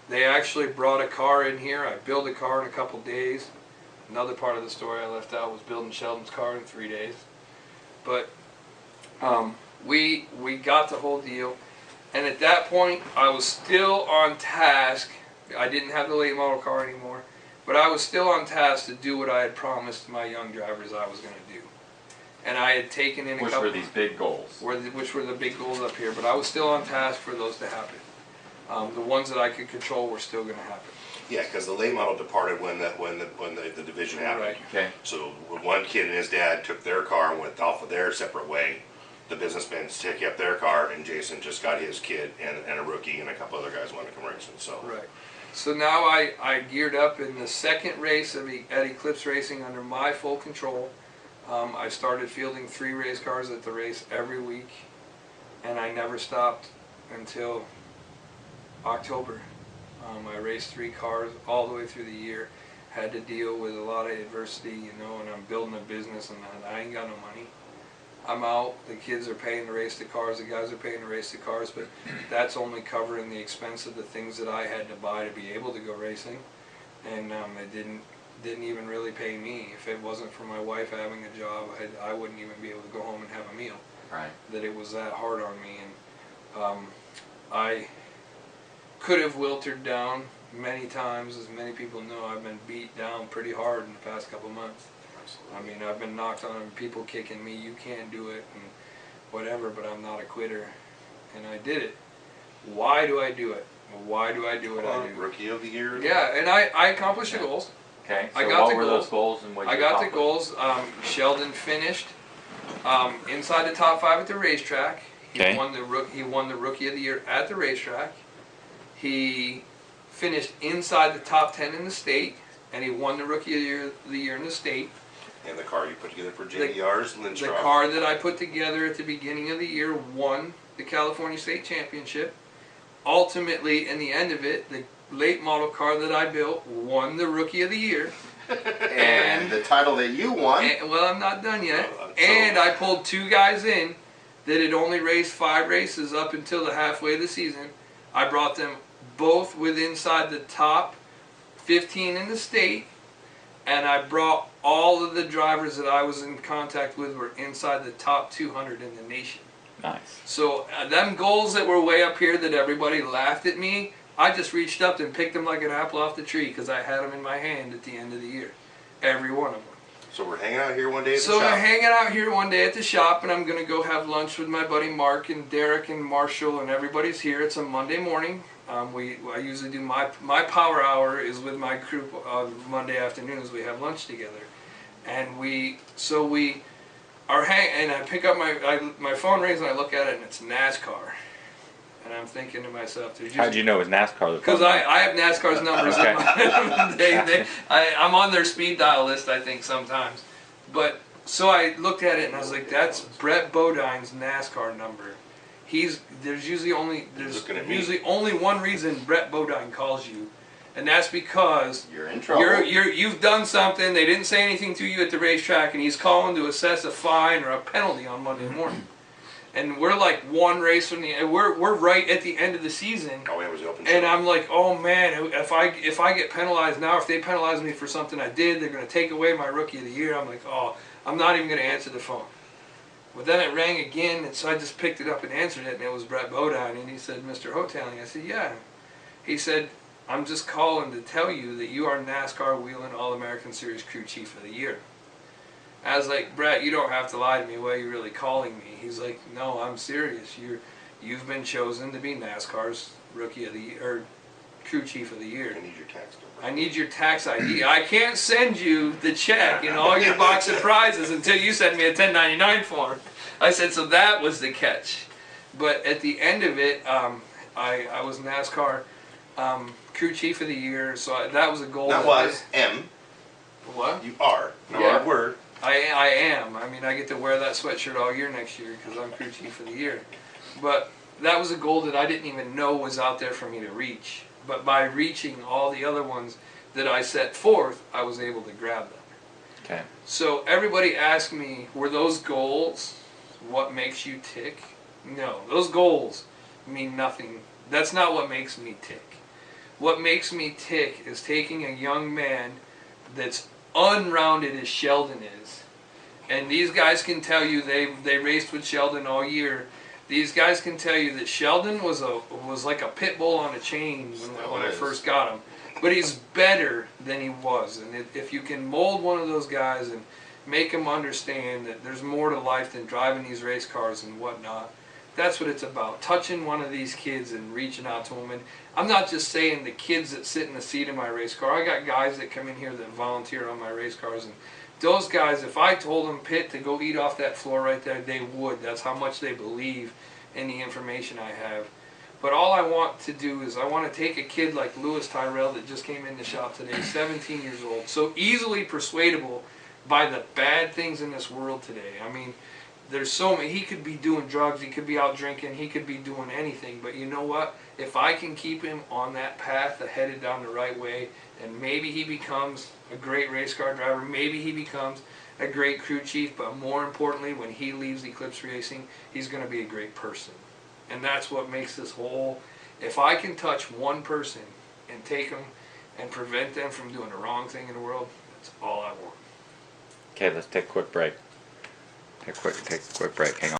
They actually brought a car in here. I built a car in a couple days. Another part of the story I left out was building Sheldon's car in 3 days. But we got the whole deal. And at that point, I was still on task. I didn't have the late model car anymore. But I was still on task to do what I had promised my young drivers I was going to do. And I had taken in a couple... Which were these big goals? Which were the big goals up here. But I was still on task for those to happen. The ones that I could control were still going to happen. Yeah, because the late model departed when the division happened. Right. Okay. So when one kid and his dad took their car and went off of their separate way, the businessmen kept their car, and Jason just got his kid and a rookie, and a couple other guys wanted to come racing. So right. So now I geared up in the second race at Eclipse Racing under my full control. I started fielding 3 race cars at the race every week, and I never stopped until October. I raced 3 cars all the way through the year. Had to deal with a lot of adversity, you know, and I'm building a business, and I ain't got no money. I'm out. The kids are paying to race the cars. The guys are paying to race the cars, but that's only covering the expense of the things that I had to buy to be able to go racing, and it didn't even really pay me. If it wasn't for my wife having a job, I wouldn't even be able to go home and have a meal. Right. That it was that hard on me, and I could have wilted down many times. As many people know, I've been beat down pretty hard in the past couple months. Absolutely. I mean, I've been knocked on, people kicking me, you can't do it, and whatever, but I'm not a quitter. And I did it. Why do I do it? Why do I do what I do? Rookie of the year? Yeah, and I accomplished the goals. Okay, so I got what were those goals and what I got the goals. Sheldon finished inside the top 5 at the racetrack. He won the Rookie of the Year at the racetrack. He finished inside the top 10 in the state, and he won the Rookie of the Year in the state. And the car you put together for JDR's Lindstrom. The car that I put together at the beginning of the year won the California State Championship. Ultimately, in the end of it, the late model car that I built won the Rookie of the Year. And the title that you won. Well, I'm not done yet. And I pulled 2 guys in that had only raced 5 races up until the halfway of the season. I brought them both inside the top 15 in the state, and I brought all of the drivers that I was in contact with were inside the top 200 in the nation. Nice. So them goals that were way up here that everybody laughed at me, I just reached up and picked them like an apple off the tree because I had them in my hand at the end of the year. Every one of them. So we're hanging out here one day at the shop? So we're hanging out here one day at the shop, and I'm going to go have lunch with my buddy Mark and Derek and Marshall, and everybody's here. It's a Monday morning. I usually do my power hour is with my crew Monday afternoons. We have lunch together, and we are and I pick up my phone rings and I look at it and it's NASCAR, and I'm thinking to myself, how'd you know it was NASCAR? Because I have NASCAR's numbers. Okay. I'm on their speed dial list, I think, sometimes. But so I looked at it and I was like, that's Brett Bodine's NASCAR number. There's usually only one reason Brett Bodine calls you, and that's because you're in trouble. You've done something. They didn't say anything to you at the racetrack, and he's calling to assess a fine or a penalty on Monday morning. And we're like 1 race from we're right at the end of the season. Oh, it was open. And I'm like, oh man, if I get penalized now, if they penalize me for something I did, they're going to take away my Rookie of the Year. I'm like, oh, I'm not even going to answer the phone. But then it rang again, and so I just picked it up and answered it, and it was Brett Bodine, and he said, Mr. Hoteling. I said, yeah. He said, I'm just calling to tell you that you are NASCAR Wheeling All-American Series Crew Chief of the Year. I was like, Brett, you don't have to lie to me. Why are you really calling me? He's like, no, I'm serious. You've been chosen to be NASCAR's Rookie of the Year, or Crew Chief of the Year. I need your tax number. I need your tax ID. I can't send you the check and all your box of prizes until you send me a 1099 form. I said, so that was the catch. But at the end of it, I was NASCAR Crew Chief of the Year, so that was a goal. That was M. What? You are. No Yeah. word. I am. I mean, I get to wear that sweatshirt all year next year because I'm Crew Chief of the Year. But that was a goal that I didn't even know was out there for me to reach. But by reaching all the other ones that I set forth, I was able to grab them. Okay. So everybody asked me, were those goals what makes you tick? No, those goals mean nothing. That's not what makes me tick. What makes me tick is taking a young man that's unrounded as Sheldon is. And these guys can tell you they raced with Sheldon all year. These guys can tell you that Sheldon was like a pit bull on a chain when I first got him. But he's better than he was. And if you can mold one of those guys and make him understand that there's more to life than driving these race cars and whatnot, that's what it's about. Touching one of these kids and reaching out to them. And I'm not just saying the kids that sit in the seat of my race car. I got guys that come in here that volunteer on my race cars, and those guys, if I told them, Pitt, to go eat off that floor right there, they would. That's how much they believe in the information I have. But all I want to do is I want to take a kid like Lewis Tyrell that just came in the shop today, 17 years old, so easily persuadable by the bad things in this world today. I mean, there's so many. He could be doing drugs, he could be out drinking, he could be doing anything. But you know what? If I can keep him on that path, headed down the right way, and maybe he becomes a great race car driver, maybe he becomes a great crew chief, but more importantly, when he leaves Eclipse Racing, he's going to be a great person. And that's what makes this whole, if I can touch one person and take them and prevent them from doing the wrong thing in the world, that's all I want. Okay, let's take a quick break. Take a quick break. Hang on.